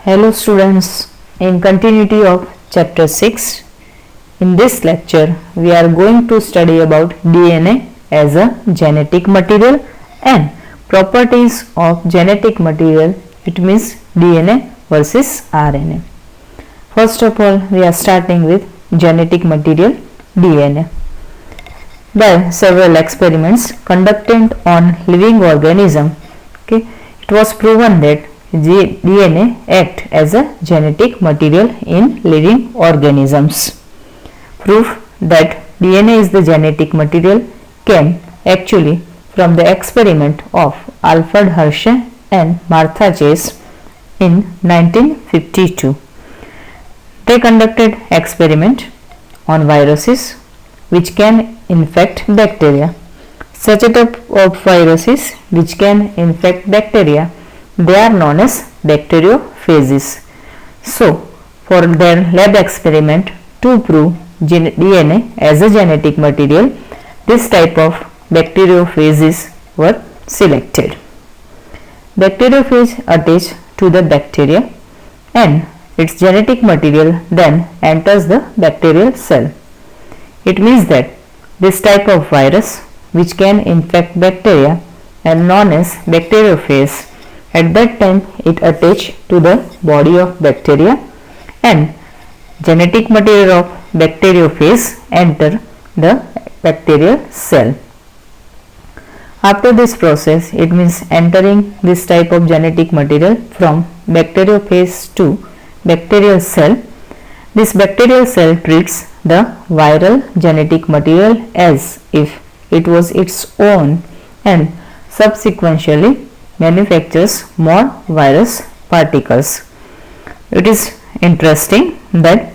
Hello students, in continuity of chapter 6, in this lecture we are going to study about DNA as a genetic material and properties of genetic material, it means DNA versus RNA. First of all, we are starting with genetic material DNA. By several experiments conducted on living organism, it was proven that DNA act as a genetic material in living organisms. Proof that DNA is the genetic material came actually from the experiment of Alfred Hershey and Martha Chase in 1952. They conducted experiment on viruses which can infect bacteria. Such a type of viruses which can infect bacteria, they are known as bacteriophages. So, for their lab experiment to prove DNA as a genetic material, this type of bacteriophages were selected. Bacteriophage attach to the bacteria and its genetic material then enters the bacterial cell. It means that this type of virus which can infect bacteria and known as bacteriophage, at that time it attach to the body of bacteria and genetic material of bacteriophage enter the bacterial cell. After this process, it means entering this type of genetic material from bacteriophage to bacterial cell, this bacterial cell treats the viral genetic material as if it was its own and subsequently manufactures more virus particles. It is interesting that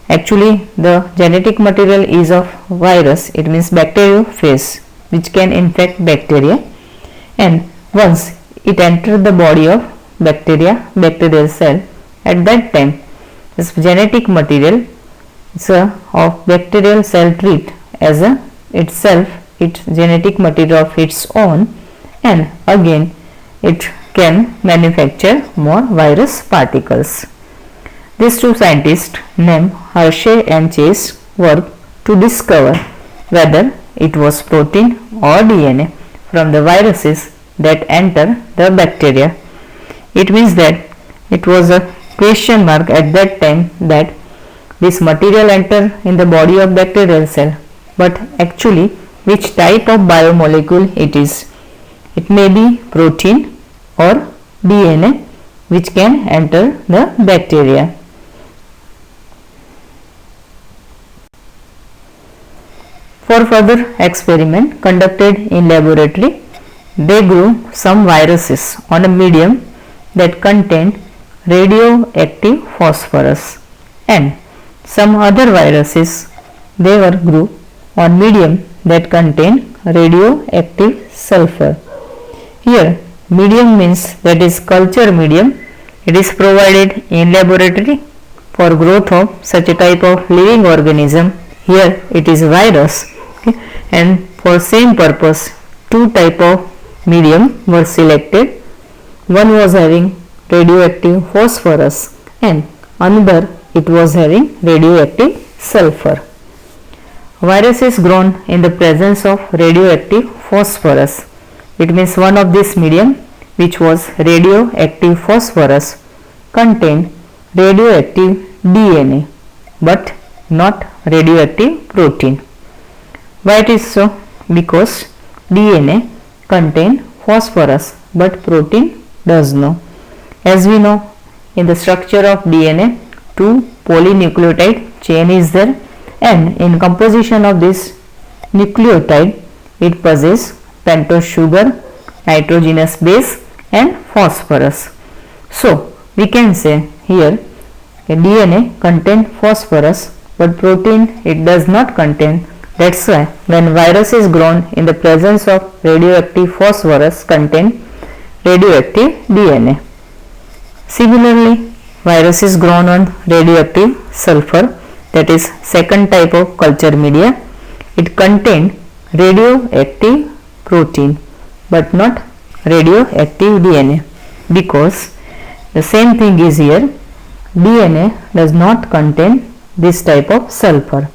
actually the genetic material is of virus, it means bacteriophage, which can infect bacteria, and once it enters the body of bacterial cell, at that time this genetic material of bacterial cell treat as its genetic material of its own, and again it can manufacture more virus particles. These two scientists named Hershey and Chase worked to discover whether it was protein or DNA from the viruses that enter the bacteria. It means that it was a question mark at that time that this material enter in the body of bacterial cell, but actually which type of biomolecule it is. It may be protein or DNA which can enter the bacteria. For further experiment conducted in laboratory, they grew some viruses on a medium that contained radioactive phosphorus, and some other viruses they were grew on medium that contain radioactive sulfur. Here medium means that is culture medium. It is provided in laboratory for growth of such a type of living organism. Here it is virus, and for same purpose two type of medium were selected. One was having radioactive phosphorus and another it was having radioactive sulfur. Virus is grown in the presence of radioactive phosphorus. It means one of this medium which was radioactive phosphorus contained radioactive DNA but not radioactive protein. Why it is so? Because DNA contain phosphorus but protein does not. As we know, in the structure of DNA, two polynucleotide chain is there, and in composition of this nucleotide it possesses pentose sugar, nitrogenous base and phosphorus. So we can say here DNA contain phosphorus but protein it does not contain. That's why when virus is grown in the presence of radioactive phosphorus contain radioactive DNA. Similarly, virus is grown on radioactive sulfur, that is second type of culture media. It contained radioactive protein but not radioactive DNA, because the same thing is here. DNA does not contain this type of sulfur.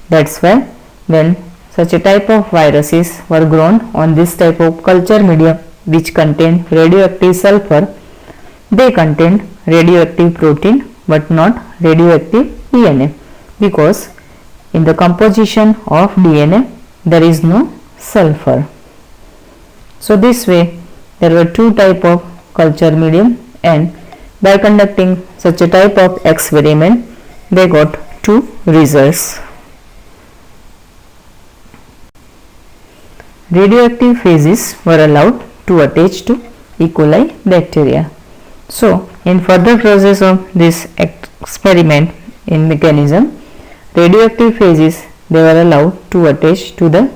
That's why when such a type of viruses were grown on this type of culture medium which contain radioactive sulfur, they contain radioactive protein but not radioactive DNA, because in the composition of DNA there is no sulfur. So this way there were two type of culture medium, and by conducting such a type of experiment they got two results. Radioactive phases were allowed to attach to E. coli bacteria. So in further process of this experiment in mechanism, radioactive phases they were allowed to attach to the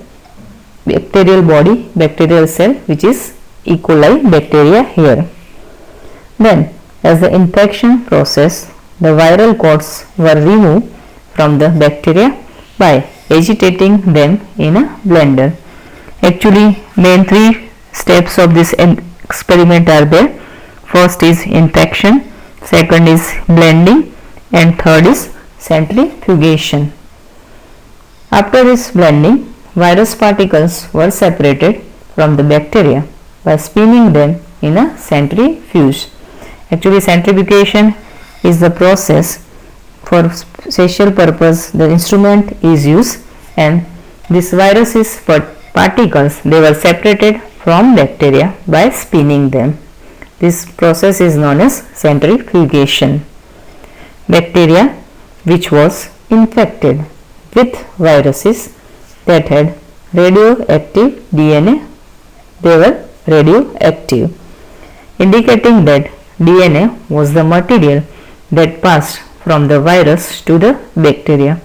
bacterial body, bacterial cell, which is E. coli bacteria here. Then as the infection process, the viral coats were removed from the bacteria by agitating them in a blender. Actually main three steps of this experiment are there. First is infection, second is blending, and third is centrifugation. After this blending, virus particles were separated from the bacteria by spinning them in a centrifuge. Actually centrifugation is the process for special purpose the instrument is used, and this viruses particles they were separated from bacteria by spinning them. This process is known as centrifugation. Bacteria which was infected with viruses that had radioactive DNA, they were radioactive, indicating that DNA was the material that passed from the virus to the bacteria.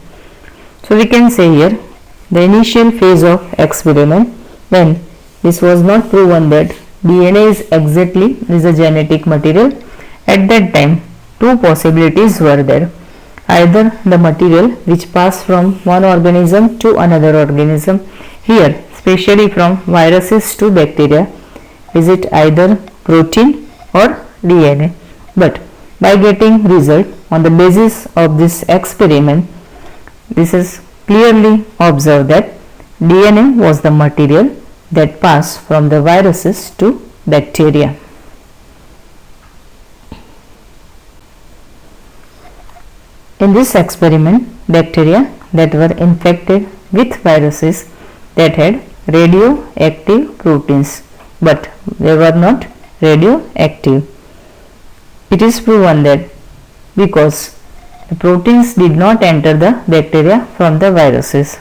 So we can say here the initial phase of experiment, when this was not proven that DNA is a genetic material, at that time two possibilities were there. Either the material which passed from one organism to another organism, here especially from viruses to bacteria, is it either protein or DNA. But by getting result on the basis of this experiment, this is clearly observed that DNA was the material that passed from the viruses to bacteria. In this experiment, bacteria that were infected with viruses that had radioactive proteins, but they were not radioactive. It is proven that because the proteins did not enter the bacteria from the viruses.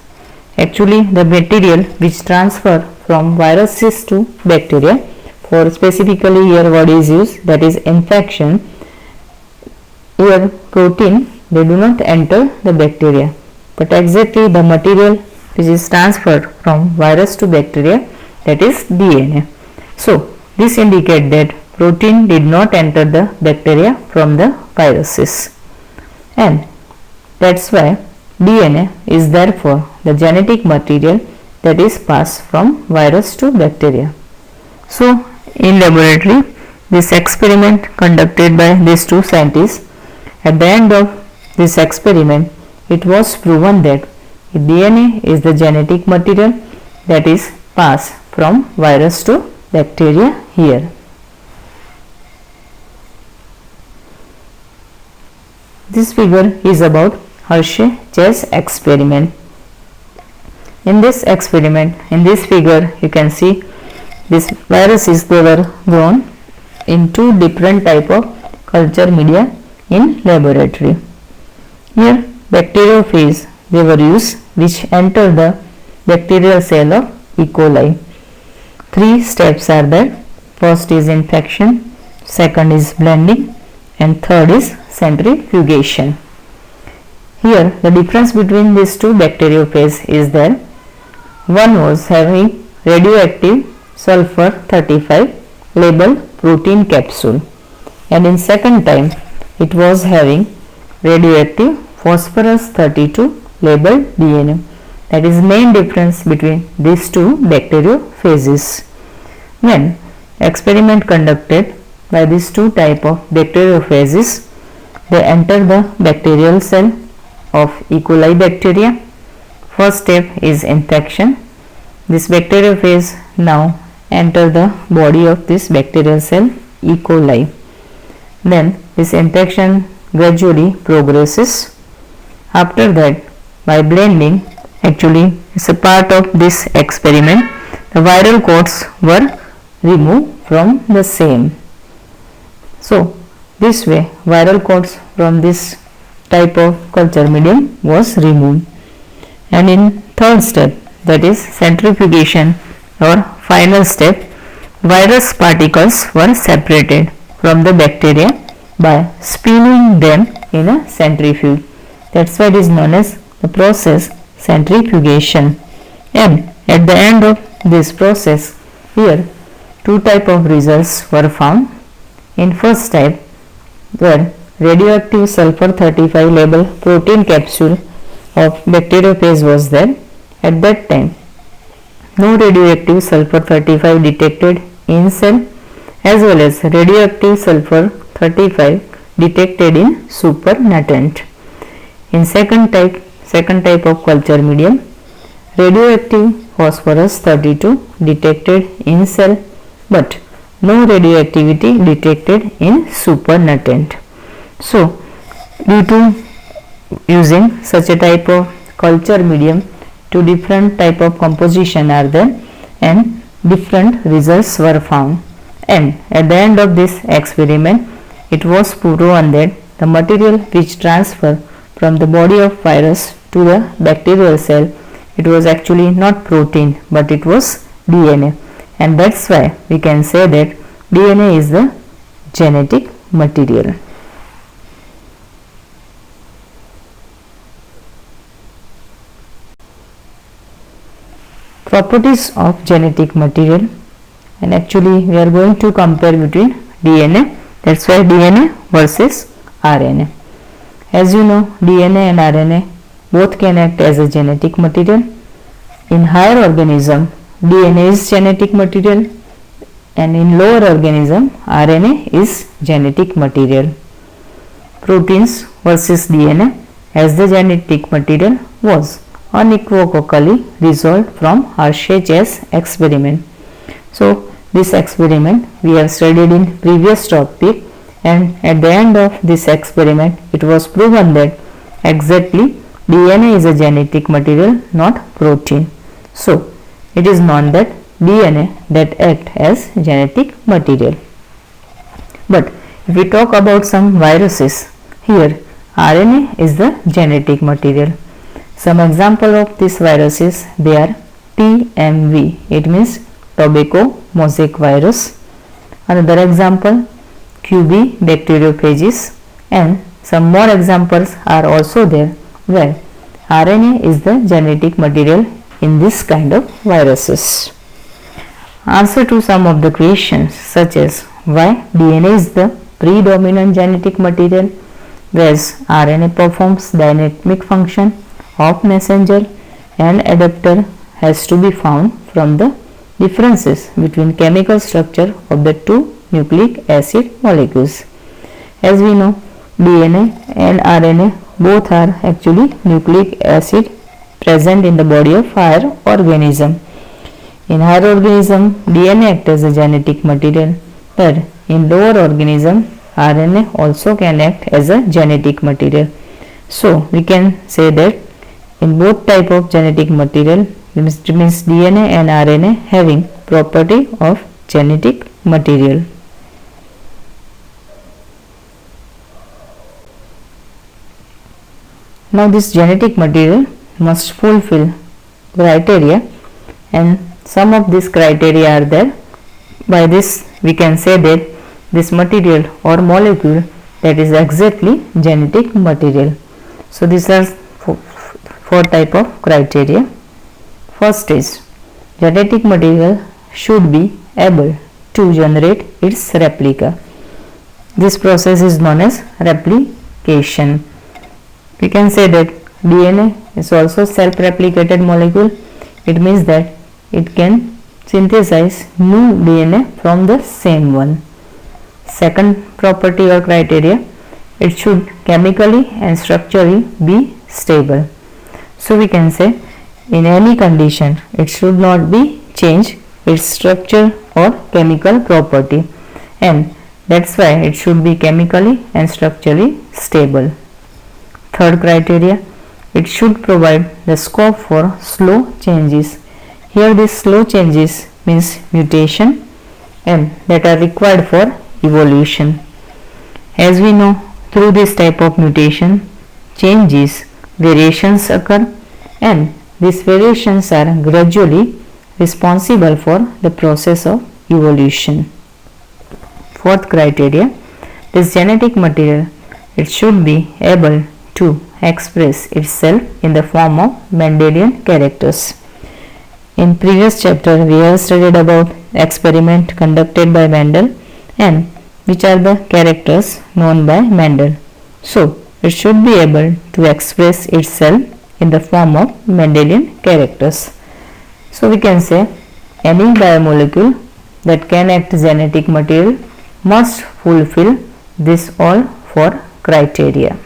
Actually, the material which transfer from viruses to bacteria, for specifically here what is used, that is infection, here protein they do not enter the bacteria, but exactly the material which is transferred from virus to bacteria, that is DNA. So this indicates that protein did not enter the bacteria from the viruses, and that's why DNA is therefore the genetic material that is passed from virus to bacteria. So in laboratory, this experiment conducted by these two scientists, at the end of this experiment it was proven that DNA is the genetic material that is passed from virus to bacteria here. This figure is about Hershey-Chase experiment. In this experiment, in this figure you can see these viruses they were grown in two different type of culture media in laboratory. Here bacteriophage they were used which enter the bacterial cell of E. coli. Three steps are there. First is infection, second is blending, and third is centrifugation. Here the difference between these two bacteriophages is there. One was having radioactive sulfur 35 labeled protein capsule, and in second time it was having radioactive phosphorus 32 labeled DNA. That is main difference between these two bacteriophages. When experiment conducted by these two type of bacteriophages. They enter the bacterial cell of E. coli bacteria. First step is infection. This bacteriophage now enter the body of this bacterial cell E. coli. Then this infection gradually progresses. After that, by blending, actually as a part of this experiment, the viral coats were removed from the same. So this way viral coats from this type of culture medium was removed. And in third step, that is centrifugation or final step, virus particles were separated from the bacteria by spinning them in a centrifuge. That's why it is known as the process centrifugation. And at the end of this process, here two type of results were found. In first type, where radioactive sulfur 35 label protein capsule of bacteriophage was there, at that time no radioactive sulfur 35 detected in cell, as well as radioactive sulfur 35 detected in supernatant. In second type of culture medium, radioactive phosphorus 32 detected in cell, but no radioactivity detected in supernatant. So due to using such a type of culture medium, two different type of composition are there and different results were found. And at the end of this experiment, it was proven that the material which transfer from the body of virus to the bacterial cell, it was actually not protein but it was DNA, and that's why we can say that DNA is the genetic material. Properties of genetic material, and actually we are going to compare between DNA, that's why DNA versus RNA. As you know, DNA and RNA both can act as a genetic material. In higher organism, DNA is genetic material, and in lower organism, RNA is genetic material. Proteins versus DNA as the genetic material was unequivocally resolved from Hershey's experiment. So this experiment we have studied in previous topic, and at the end of this experiment it was proven that exactly DNA is a genetic material, not protein. So it is known that DNA that act as genetic material. But if we talk about some viruses, here RNA is the genetic material. Some example of these viruses, they are TMV, it means tobacco mosaic virus. Another example, QB bacteriophages, and some more examples are also there where RNA is the genetic material in this kind of viruses. Answer to some of the questions such as why DNA is the predominant genetic material, whereas RNA performs dynamic function of messenger and adapter has to be found from the differences between chemical structure of the two nucleic acid molecules. As we know, DNA and RNA both are actually nucleic acid present in the body of higher organism. In higher organism, DNA acts as a genetic material, but in lower organism, RNA also can act as a genetic material. So we can say that in both type of genetic material, means DNA and RNA having property of genetic material. Now this genetic material must fulfill criteria, and some of these criteria are there. By this we can say that this material or molecule that is exactly genetic material. So these are four type of criteria. First is genetic material should be able to generate its replica. This process is known as replication. We can say that DNA is also self-replicated molecule. It means that it can synthesize new DNA from the same one. second property or criteria, it should chemically and structurally be stable. So we can say in any condition it should not be change its structure or chemical property, and that's why it should be chemically and structurally stable. Third criteria, it should provide the scope for slow changes. Here these slow changes means mutation and that are required for evolution. As we know, through this type of mutation, changes, variations occur, and these variations are gradually responsible for the process of evolution. Fourth criteria, this genetic material, it should be able to express itself in the form of Mendelian characters. In previous chapter we have studied about experiment conducted by Mendel and which are the characters known by Mendel. So it should be able to express itself in the form of Mendelian characters. So we can say any biomolecule that can act genetic material must fulfill this all four criteria.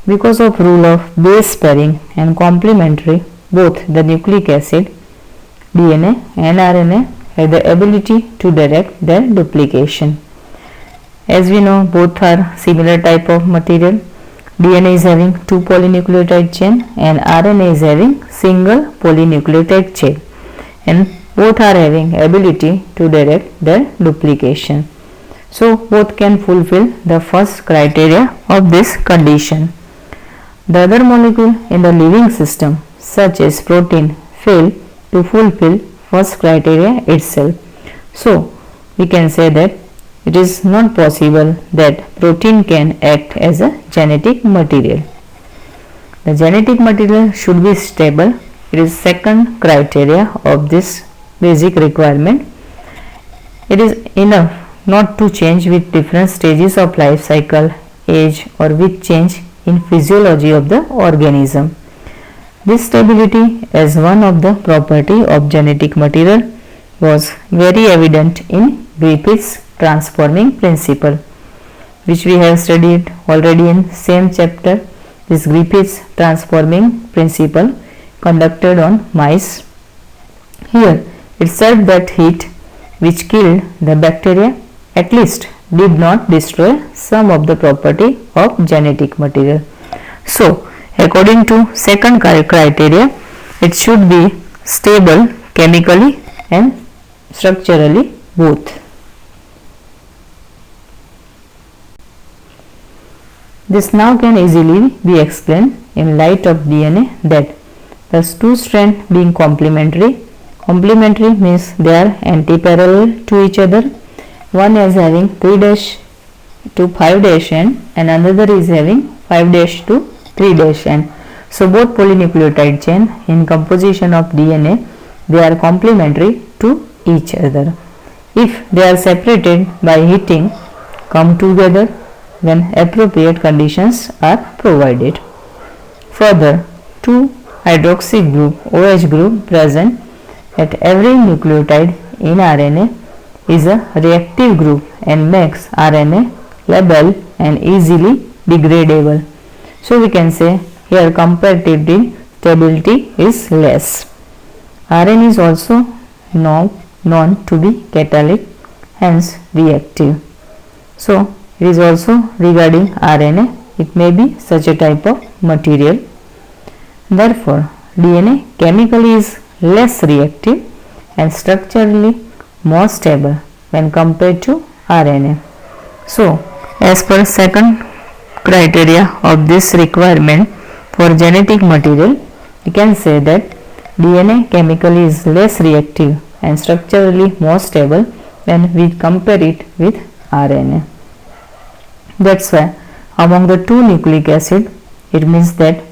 Because of rule of base pairing and complementary, both the nucleic acid, DNA and RNA have the ability to direct their duplication. As we know, both are similar type of material. DNA is having 2 polynucleotide chain and RNA is having single polynucleotide chain, and both are having ability to direct their duplication. So both can fulfill the first criteria of this condition. The other molecule in the living system, such as protein, fail to fulfill first criteria itself. So we can say that it is not possible that protein can act as a genetic material. The genetic material should be stable. It is second criteria of this basic requirement. It is enough not to change with different stages of life cycle, age, or with change in physiology of the organism. This stability as one of the property of genetic material was very evident in Griffith's transforming principle, which we have studied already in same chapter. This Griffith's transforming principle conducted on mice. Here it said that heat which killed the bacteria at least did not destroy some of the property of genetic material. So according to second criteria, it should be stable chemically and structurally both. This now can easily be explained in light of DNA that the two strands being complementary means they are anti-parallel to each other. One is having 3' to 5' end and another is having 5' to 3' end. So both polynucleotide chain in composition of DNA, they are complementary to each other. If they are separated by heating, come together when appropriate conditions are provided. Further, 2 hydroxy group OH group present at every nucleotide in RNA is a reactive group and makes RNA labile and easily degradable. So we can say here comparatively stability is less. RNA is also known to be catalytic, hence reactive. So it is also regarding RNA, it may be such a type of material. Therefore DNA chemically is less reactive and structurally more stable when compared to RNA. So as per second criteria of this requirement for genetic material, we can say that DNA chemically is less reactive and structurally more stable when we compare it with RNA. That's why among the two nucleic acid, it means that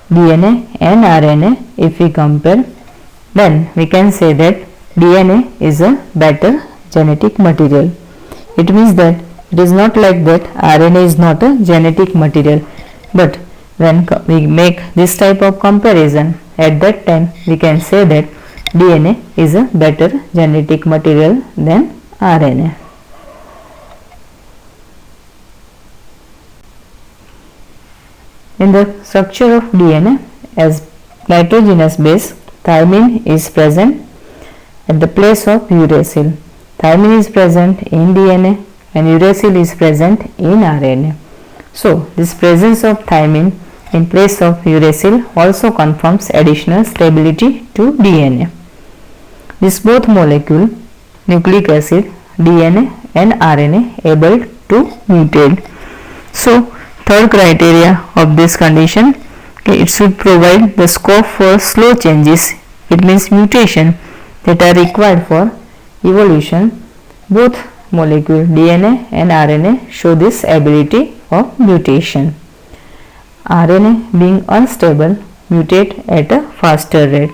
DNA and RNA, if we compare, then we can say that DNA is a better genetic material. It means that it is not like that RNA is not a genetic material, but when we make this type of comparison, at that time we can say that DNA is a better genetic material than RNA. In the structure of DNA, as nitrogenous base, thymine is present at the place of uracil. Thymine is present in DNA and uracil is present in RNA. So, this presence of thymine in place of uracil also confirms additional stability to DNA. These both molecule, nucleic acid, DNA and RNA, able to mutate. So, third criteria of this condition, it should provide the scope for slow changes. It means mutation that are required for evolution. Both molecule DNA and RNA show this ability of mutation. RNA being unstable mutate at a faster rate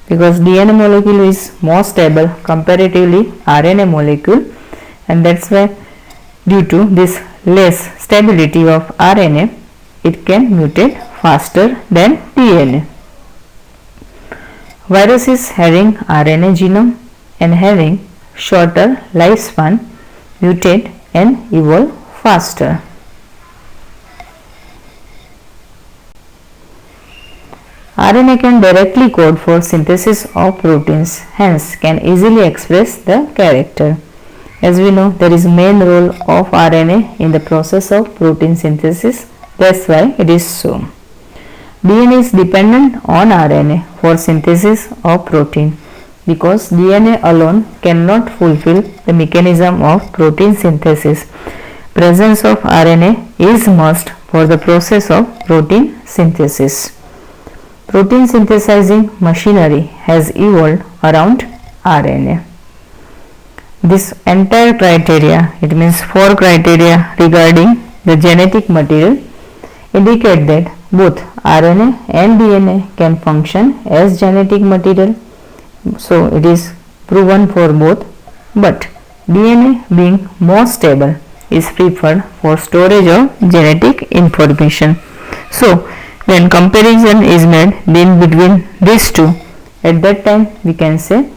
because DNA molecule is more stable comparatively RNA molecule, and that's why due to this less stability of RNA, it can mutate faster than DNA. Viruses having RNA genome and having shorter lifespan mutate and evolve faster. RNA can directly code for synthesis of proteins, hence can easily express the character. As we know, there is main role of RNA in the process of protein synthesis. That's why it is so. DNA is dependent on RNA for synthesis of protein because DNA alone cannot fulfill the mechanism of protein synthesis. Presence of RNA is must for the process of protein synthesis. Protein synthesizing machinery has evolved around RNA. This entire criteria, it means 4 criteria regarding the genetic material, indicate that both RNA and DNA can function as genetic material. So, it is proven for both, but DNA being more stable is preferred for storage of genetic information. So, when comparison is made between these two, at that time we can say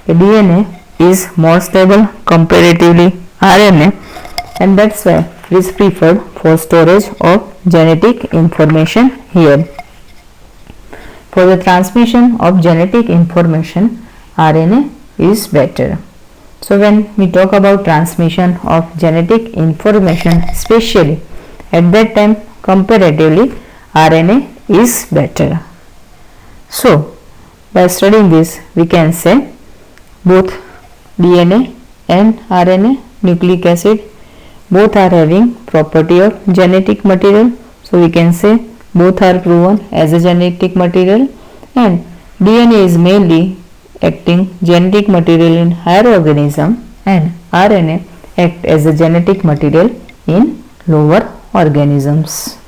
the DNA is more stable comparatively RNA, and that's why it is preferred for storage of genetic information here. For the transmission of genetic information, RNA is better. So, when we talk about transmission of genetic information, especially at that time comparatively RNA is better. So, by studying this, we can say both DNA and RNA, nucleic acid, both are having property of genetic material. So, we can say both are proven as a genetic material, and DNA is mainly acting genetic material in higher organism and RNA act as a genetic material in lower organisms.